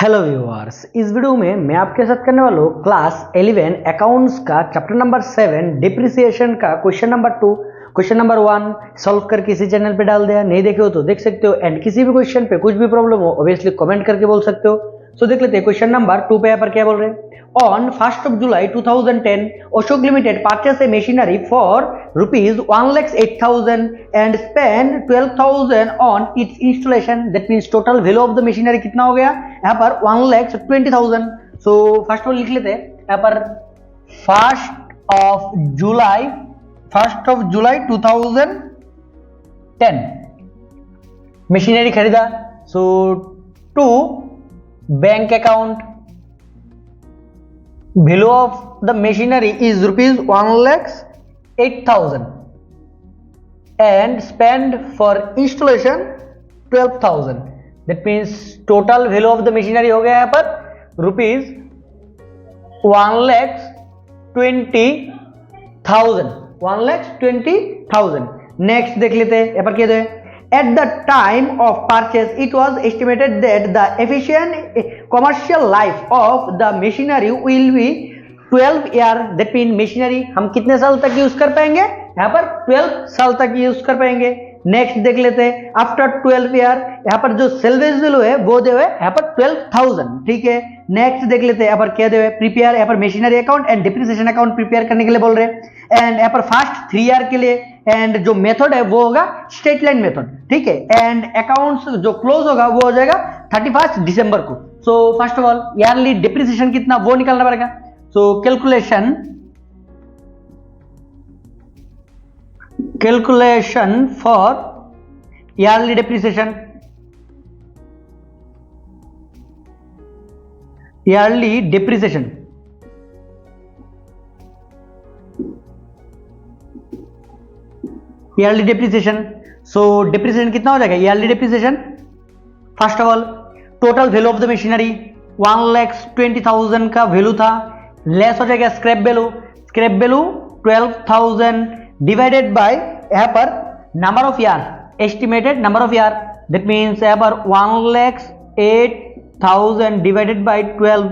Hello viewers, इस video में मैं आपके साथ करने वाला हूँ क्लास 11 अकाउंट्स का चैप्टर नंबर 7 डिप्रिसिएशन का question number 2 question number 1 solve करके इसी चैनल पे डाल दिया। नहीं देखे हो तो देख सकते हो एंड किसी भी क्वेश्चन पे कुछ भी प्रॉब्लम हो ऑब्वियसली कमेंट करके बोल सकते हो। सो देख लेते हैं क्वेश्चन नंबर 2 पे यहाँ पर क्या बोल रहे हैं। On 1st of July 2010, Ashok Limited purchased a machinery for rupees 1,08,000 and spent 12,000 on its installation. That means total value of the machinery कितना हो गया यहाँ पर 1,20,000. So first of all लिख लेते हैं यहाँ पर 1st of July 2010 मशीनरी खरीदा. So to bank account value of the machinery is rupees 1,08,000 and spend for installation 12,000. that means total value of the machinery हो गया यहाँ पर rupees 1,20,000. नेक्स्ट देख लेते हैं यहाँ पर क्या है. At the time of purchase, it was estimated that the efficient commercial life of the machinery will be 12 years. That means machinery हम कितने साल तक यूज कर पाएंगे यहाँ पर 12 साल तक यूज कर पाएंगे. नेक्स्ट देख लेते हैं आफ्टर 12 ईयर यहाँ पर जो सेल्वेज वैल्यू है वो दे हुए यहाँ पर 12,000. ठीक है. नेक्स्ट देख लेते हैं यहाँ पर क्या दे हुए प्रिपेयर यहाँ पर machinery account and depreciation account prepare करने के लिए बोल रहे हैं. एंड यहाँ पर फर्स्ट 3 ईयर के लिए एंड जो मेथड है वो होगा स्ट्रेट लाइन मेथड. ठीक है. एंड अकाउंट्स जो क्लोज होगा वो हो जाएगा 31 दिसंबर को. So first of all yearly depreciation कितना वो निकालना पड़ेगा. So calculation for yearly depreciation. yearly depreciation so depreciation कितना हो जाएगा yearly depreciation. First of all total value of the machinery 1,20,000 का वैल्यू था, लेस हो जाएगा स्क्रैप वैल्यू 12,000 डिवाइडेड बाय यहाँ पर number of year estimated number of year. That means यहाँ पर 1,08,000 divided by 12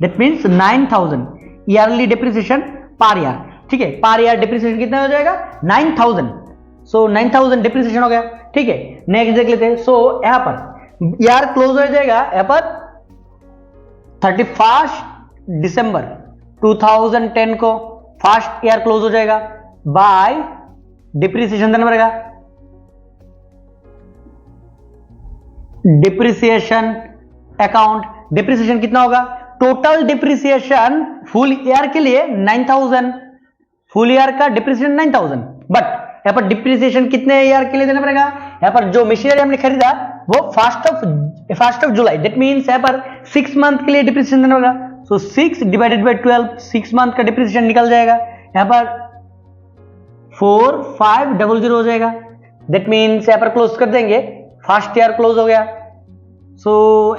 that means 9,000 yearly depreciation per year. ठीक है. पर ईयर डिप्रिसिएशन कितना हो जाएगा 9,000. सो 9,000 डिप्रिसिएशन हो गया. ठीक है. नेक्स्ट देख लेते हैं. सो यहाँ पर ईयर क्लोज हो जाएगा यहाँ पर 31 दिसंबर 2010 को फर्स्ट ईयर क्लोज हो जाएगा बाय डिप्रिसिएशन देना पड़ेगा. डिप्रिसिएशन अकाउंट डिप्रिसिएशन कितना होगा टोटल डिप्रिसिएशन फुल ईयर के लिए 9,000 फुल ईयर का डिप्रिसिएशन 9,000. बट यहाँ पर डिप्रिसिएशन कितने ईयर के लिए देना पड़ेगा यहाँ पर जो मशीनरी हमने खरीदा वो first of July that means यहाँ पर 6 मंथ के लिए डिप्रिसिएशन देना पड़ेगा. सो 6 डिवाइडेड बाय 12 6 मंथ का डिप्रिसिएशन निकल जाएगा यहाँ पर 4,500 हो जाएगा. दैट मीन्स यहाँ पर क्लोज कर देंगे फर्स्ट ईयर क्लोज हो गया. सो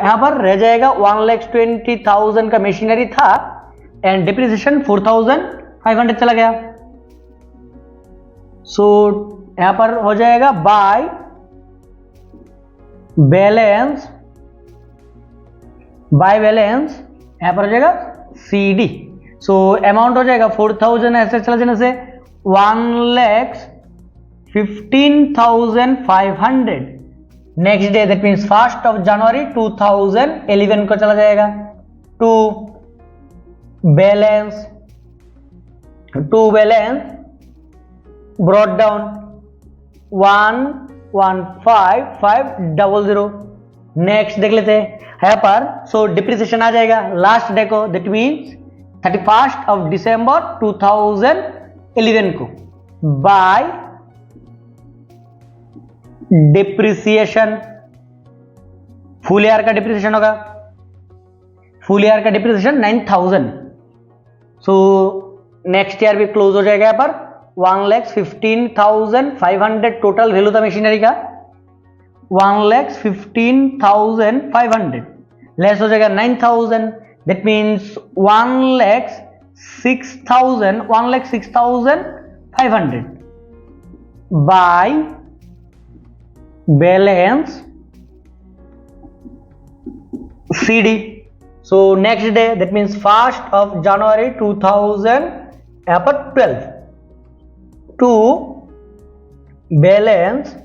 यहां पर रह जाएगा 1,20,000 का मशीनरी था एंड डिप्रिसिएशन 4,500 चला गया. सो यहां पर हो जाएगा बाय बैलेंस यहां पर हो जाएगा CD. सो अमाउंट हो जाएगा 4,000 ऐसे चला जाने से 1,15,500. Next day that means 1st of January 2011 को चला जाएगा to balance brought down 1,15,500. Next देख लेते हैं यहाँ पर. सो डिप्रिसिएशन आ जाएगा लास्ट डे को that means 31st of December 2011 को बाय डिप्रिसिएशन फुल ईयर का डिप्रिसिएशन होगा फुल ईयर का डिप्रिसिएशन 9,000. सो नेक्स्ट ईयर भी क्लोज हो जाएगा यहाँ पर 1,15,500 टोटल वैल्यू था मशीनरी का 1,15,500 लेस हो जाएगा 9,000 that means 1,06,500 by balance CD. So next day, that means 1st of January 2012, to balance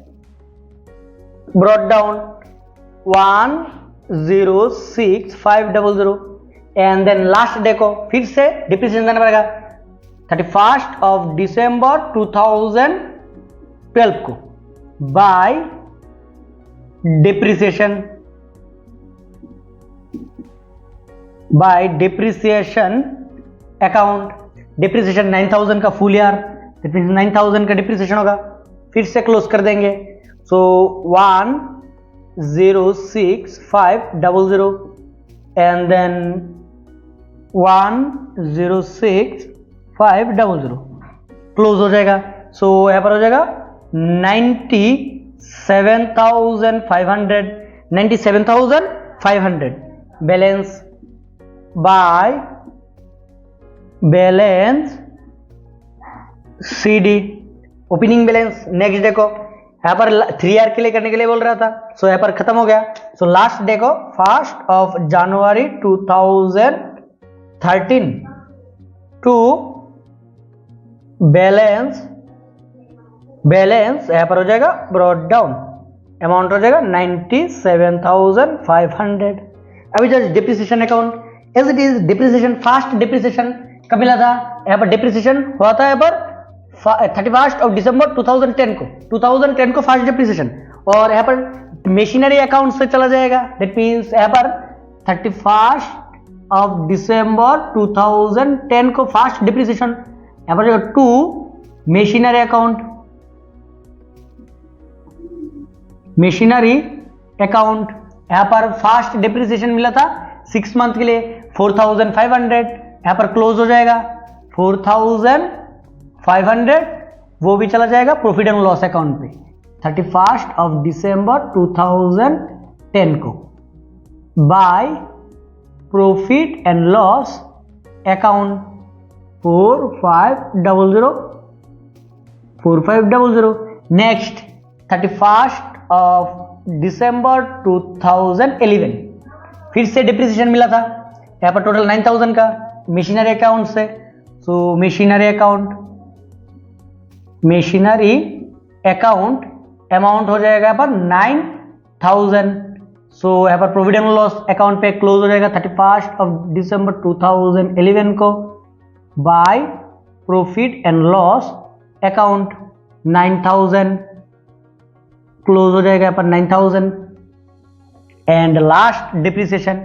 brought down 106,500, and then last day को फिर से डिप्रिसिएशन देना पड़ेगा 31st of December 2012 को बाय डिप्रिसिएशन अकाउंट। डिप्रिसिएशन 9000 का फुल ईयर, दैट मींस 9000 का depreciation होगा, फिर से क्लोज कर देंगे। सो 106,500 एंड देन 106,500 क्लोज हो जाएगा। सो यहां पर हो जाएगा 97,500 balance by balance CD। Opening balance next day को यहां पर 3 ईयर के लिए करने के लिए बोल रहा था, सो यहां पर खत्म हो गया। सो लास्ट डे को 1st of January 2013 to balance यहां पर हो जाएगा ब्रॉट डाउन, अमाउंट हो जाएगा 97,500। अभी just depreciation account as it is, depreciation fast depreciation कब मिला था, यहाँ पर डिप्रिसिएशन हुआ था यहाँ पर 31st of December 2010 को फास्ट डिप्रिसिएशन, और यहाँ पर मशीनरी अकाउंट से चला जाएगा। दैट मींस यहाँ पर 31st of December 2010 को फास्ट डिप्रिसिएशन, यहाँ पर टू मशीनरी अकाउंट, यहाँ पर फास्ट डिप्रिसिएशन मिला था 6 मंथ के लिए 4,500, यहाँ पर क्लोज हो जाएगा 4,500, वो भी चला जाएगा प्रॉफिट एंड लॉस अकाउंट पे 31st of December 2010 को by profit and loss account 4500। Next 31st of December 2011 फिर से डिप्रिसिएशन मिला था, यहाँ पर टोटल 9000 का मशीनरी अकाउंट से। सो मशीनरी अकाउंट अमाउंट हो जाएगा यहाँ पर 9000। सो यहाँ पर प्रॉफिट एंड लॉस अकाउंट पे क्लोज हो जाएगा 31st of December 2011 को by profit and loss account 9000, close हो जाएगा यहाँ पर 9000। एंड लास्ट डिप्रिसिएशन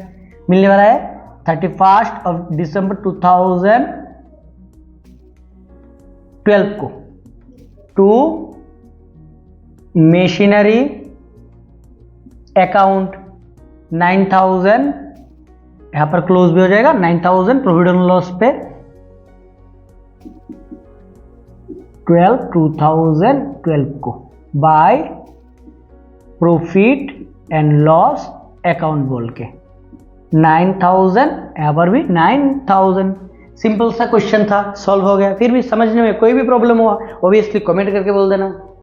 मिलने वाला है 31st of December 2012 को टू मशीनरी अकाउंट 9000, यहां पर क्लोज भी हो जाएगा 9000 प्रॉफिट एंड लॉस पे 2012 को by profit and loss account बोल के 9000, यहाँ पर भी 9000। सिंपल सा क्वेश्चन था, सॉल्व हो गया। फिर भी समझने में कोई भी प्रॉब्लम हुआ ऑब्वियसली कमेंट करके बोल देना।